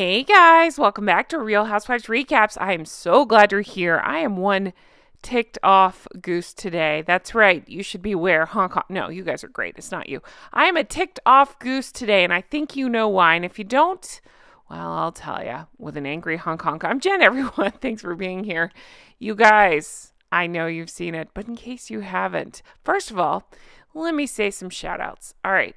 Hey guys, welcome back to Real Housewives Recaps. I am so glad you're here. I am one ticked off goose today. That's right. You should beware. Hong Kong. No, you guys are great. It's not you. I am a ticked off goose today, and I think you know why. And if you don't, well, I'll tell you with an angry Hong Kong. I'm Jen, everyone. Thanks for being here. You guys, I know you've seen it, but in case you haven't, first of all, let me say some shout outs. All right.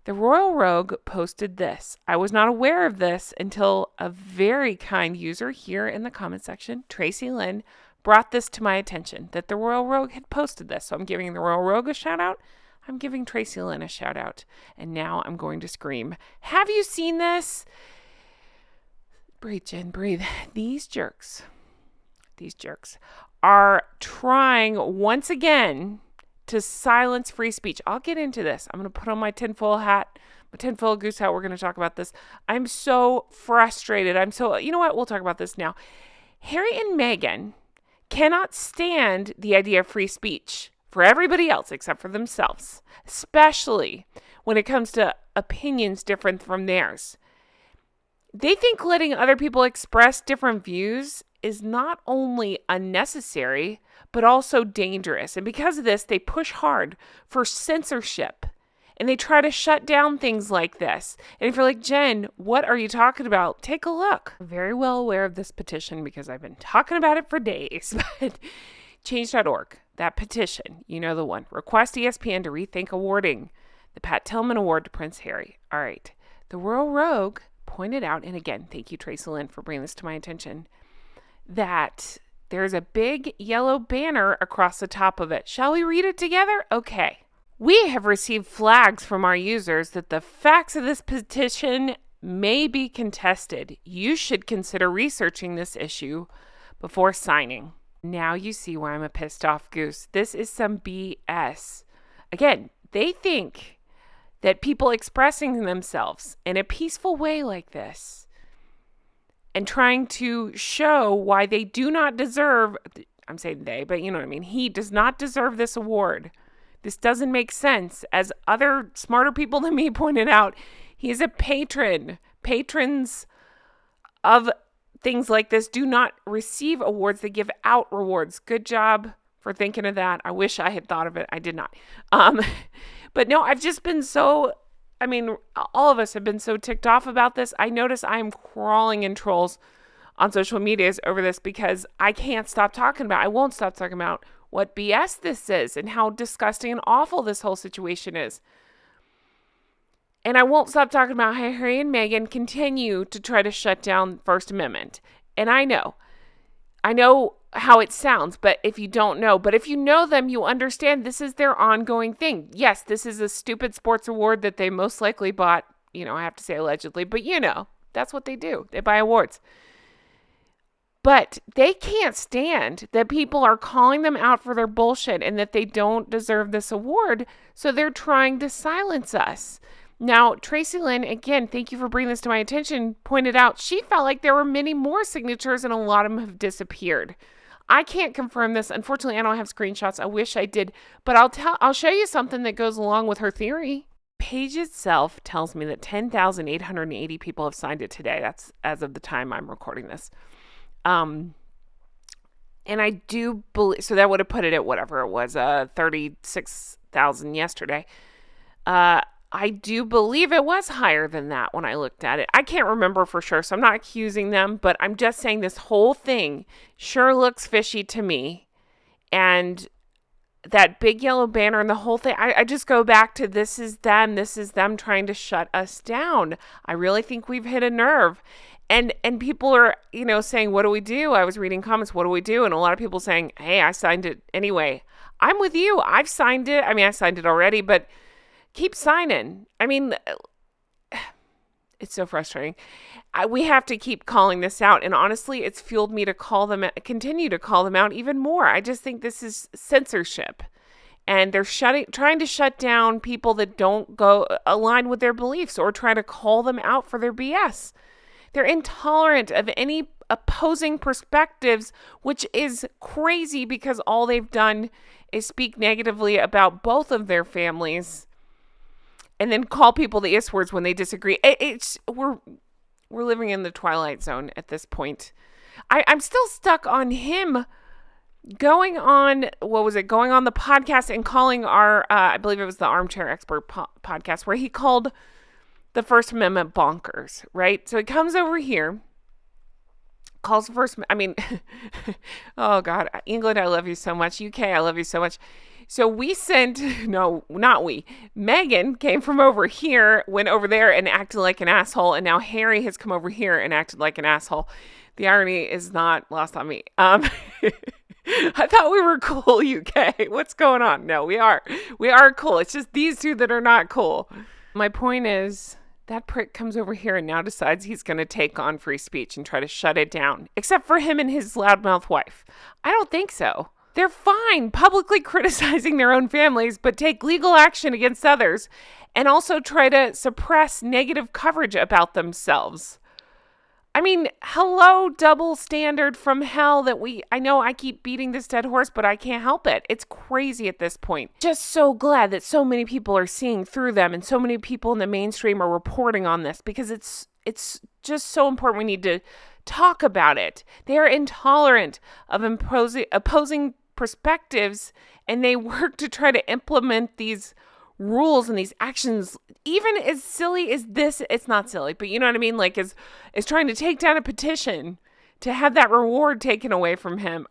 The Royal Rogue posted this. I was not aware of this until a very kind user here in the comment section, Tracy Lynn, brought this to my attention, that the Royal Rogue had posted this. So I'm giving the Royal Rogue a shout out. I'm giving Tracy Lynn a shout out. And now I'm going to scream. Have you seen this? Breathe, Jen, breathe. These jerks are trying once again to silence free speech. I'll get into this. I'm going to put on my tinfoil goose hat. We're going to talk about this. I'm so frustrated. You know what? We'll talk about this now. Harry and Meghan cannot stand the idea of free speech for everybody else except for themselves, especially when it comes to opinions different from theirs. They think letting other people express different views is not only unnecessary, but also dangerous. And because of this, they push hard for censorship. And they try to shut down things like this. And if you're like, Jen, what are you talking about? Take a look. I'm very well aware of this petition because I've been talking about it for days. But change.org, that petition, you know the one. Request ESPN to rethink awarding the Pat Tillman Award to Prince Harry. All right. The Royal Rogue pointed out, and again, thank you, Tracy Lynn, for bringing this to my attention, that there's a big yellow banner across the top of it. Shall we read it together? Okay. We have received flags from our users that the facts of this petition may be contested. You should consider researching this issue before signing. Now you see why I'm a pissed off goose. This is some BS. Again, they think that people expressing themselves in a peaceful way like this and trying to show why they do not deserve, I'm saying they, but you know what I mean, he does not deserve this award. This doesn't make sense. As other smarter people than me pointed out, he is a patron. Patrons of things like this do not receive awards. They give out rewards. Good job for thinking of that. I wish I had thought of it. I did not. But no, I've just been all of us have been so ticked off about this. I notice I'm crawling in trolls on social medias over this because I can't stop talking about, I won't stop talking about what BS this is and how disgusting and awful this whole situation is. And I won't stop talking about how Harry and Meghan continue to try to shut down First Amendment. And I know how it sounds, but if you know them, you understand this is their ongoing thing. Yes, this is a stupid sports award that they most likely bought, I have to say allegedly, but that's what they do. They buy awards. But they can't stand that people are calling them out for their bullshit and that they don't deserve this award, so they're trying to silence us. Now, Tracy Lynn, again, thank you for bringing this to my attention, pointed out she felt like there were many more signatures and a lot of them have disappeared. I can't confirm this. Unfortunately, I don't have screenshots. I wish I did, but I'll show you something that goes along with her theory. Page itself tells me that 10,880 people have signed it today. That's as of the time I'm recording this. And I do believe, so that would have put it at whatever it was, 36,000 yesterday. I do believe it was higher than that when I looked at it. I can't remember for sure, so I'm not accusing them, but I'm just saying this whole thing sure looks fishy to me. And that big yellow banner and the whole thing, I just go back to this is them trying to shut us down. I really think we've hit a nerve. And people are, saying, what do we do? I was reading comments, what do we do? And a lot of people saying, hey, I signed it anyway. I'm with you. I've signed it. I signed it already, but keep signing. It's so frustrating. We have to keep calling this out. And honestly, it's fueled me to continue to call them out even more. I just think this is censorship. And they're trying to shut down people that don't go align with their beliefs or try to call them out for their BS. They're intolerant of any opposing perspectives, which is crazy because all they've done is speak negatively about both of their families and then call people the S words when they disagree. we're living in the twilight zone at this point. I'm still stuck on him going on, going on the podcast and calling our, I believe it was the Armchair Expert podcast, where he called the First Amendment bonkers, right? So he comes over here, calls the First, oh God, England, I love you so much. UK, I love you so much. So we sent, no, not we, Meghan came from over here, went over there and acted like an asshole. And now Harry has come over here and acted like an asshole. The irony is not lost on me. I thought we were cool, UK. What's going on? No, we are. We are cool. It's just these two that are not cool. My point is, that prick comes over here and now decides he's going to take on free speech and try to shut it down. Except for him and his loudmouth wife. I don't think so. They're fine publicly criticizing their own families, but take legal action against others and also try to suppress negative coverage about themselves. I mean, hello, double standard from hell that I know I keep beating this dead horse, but I can't help it. It's crazy at this point. Just so glad that so many people are seeing through them and so many people in the mainstream are reporting on this, because it's just so important. We need to talk about it. They are intolerant of opposing perspectives, and they work to try to implement these rules and these actions. Even as silly as this, it's not silly, but you know what I mean? Like, is trying to take down a petition to have that reward taken away from him,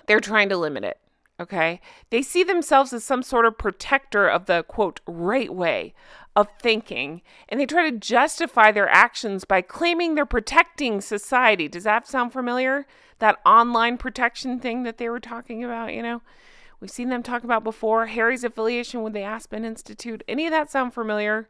They're trying to limit it. Okay. They see themselves as some sort of protector of the quote right way of thinking, and they try to justify their actions by claiming they're protecting society. Does that sound familiar? That online protection thing that they were talking about, you know? We've seen them talk about before. Harry's affiliation with the Aspen Institute. Any of that sound familiar?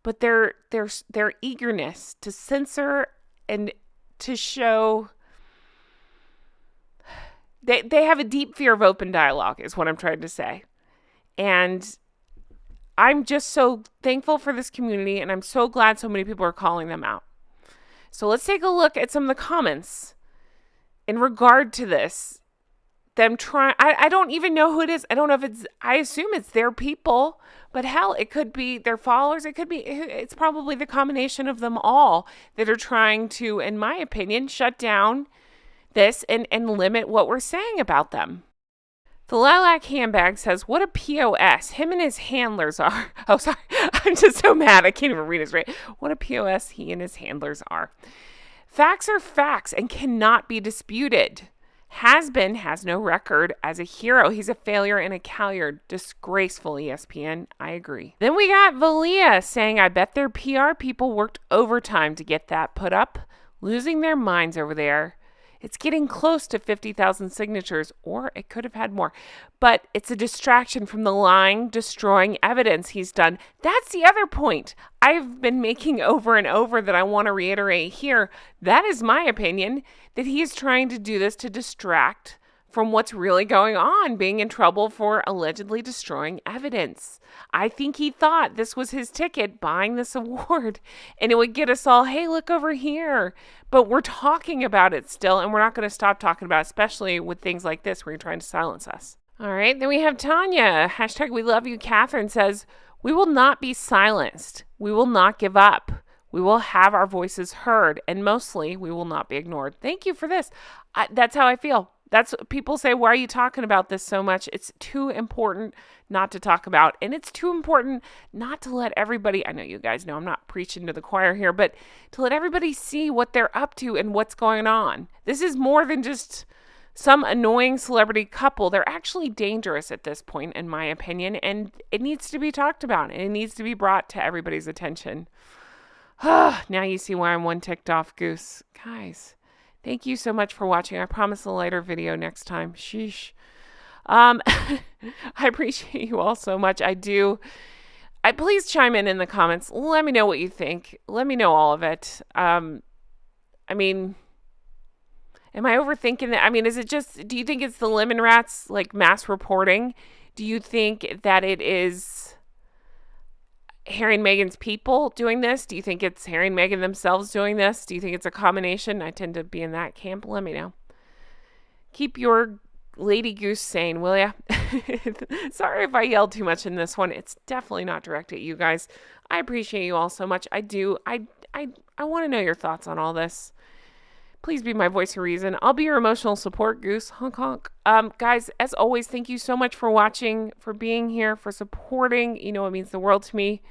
But their eagerness to censor and to show they have a deep fear of open dialogue, is what I'm trying to say. And I'm just so thankful for this community, and I'm so glad so many people are calling them out. So let's take a look at some of the comments in regard to this. I don't even know who it is. I don't know if I assume it's their people, but hell, it could be their followers. It's probably the combination of them all that are trying to, in my opinion, shut down this and limit what we're saying about them. The Lilac Handbag says, what a POS him and his handlers are. Oh, sorry. I'm just so mad. I can't even read his right. What a POS he and his handlers are. Facts are facts and cannot be disputed. Has no record as a hero. He's a failure and a coward. Disgraceful, ESPN. I agree. Then we got Valia saying, I bet their PR people worked overtime to get that put up. Losing their minds over there. It's getting close to 50,000 signatures, or it could have had more. But it's a distraction from the lying, destroying evidence he's done. That's the other point I've been making over and over that I want to reiterate here. That is my opinion, that he's trying to do this to distract from what's really going on, being in trouble for allegedly destroying evidence. I think he thought this was his ticket, buying this award, and it would get us all, hey, look over here. But we're talking about it still, and we're not going to stop talking about it, especially with things like this where you're trying to silence us. All right, then we have Tanya. Hashtag we love you, Catherine says, we will not be silenced. We will not give up. We will have our voices heard, and mostly we will not be ignored. Thank you for this. That's how I feel. That's people say, why are you talking about this so much? It's too important not to talk about. And it's too important not to let everybody, I know you guys know I'm not preaching to the choir here, but to let everybody see what they're up to and what's going on. This is more than just some annoying celebrity couple. They're actually dangerous at this point, in my opinion. And it needs to be talked about. And it needs to be brought to everybody's attention. Now you see why I'm one ticked off goose. Guys. Thank you so much for watching. I promise a lighter video next time. Sheesh. I appreciate you all so much. I do. Please chime in the comments. Let me know what you think. Let me know all of it. Am I overthinking that? Is it just, do you think it's the lemon rats, like mass reporting? Do you think that it is Harry and Meghan's people doing this? Do you think it's Harry and Meghan themselves doing this? Do you think it's a combination? I tend to be in that camp. Let me know. Keep your Lady Goose saying, will ya? Sorry if I yelled too much in this one. It's definitely not directed at you guys. I appreciate you all so much. I do. I want to know your thoughts on all this. Please be my voice of reason. I'll be your emotional support goose. Honk honk. Guys, as always, thank you so much for watching, for being here, for supporting. You know, it means the world to me.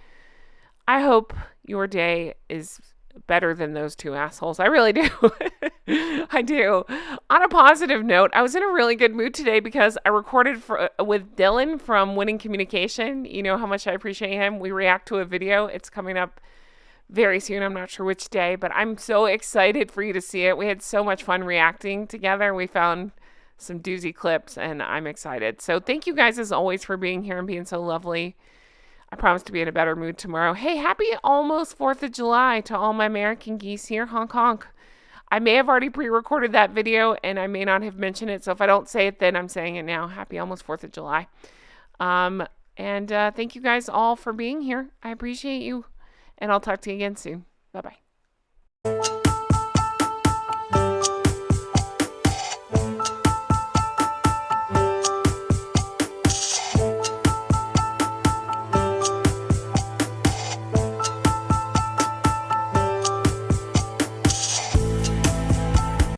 I hope your day is better than those two assholes. I really do. I do. On a positive note, I was in a really good mood today because I recorded with Dylan from Winning Communication. You know how much I appreciate him. We react to a video. It's coming up very soon. I'm not sure which day, but I'm so excited for you to see it. We had so much fun reacting together. We found some doozy clips, and I'm excited. So thank you guys, as always, for being here and being so lovely. I promise to be in a better mood tomorrow. Hey, happy almost 4th of July to all my American geese here. Honk honk. I may have already pre-recorded that video, and I may not have mentioned it. So if I don't say it then, I'm saying it now. Happy almost 4th of July. Thank you guys all for being here. I appreciate you. And I'll talk to you again soon. Bye-bye.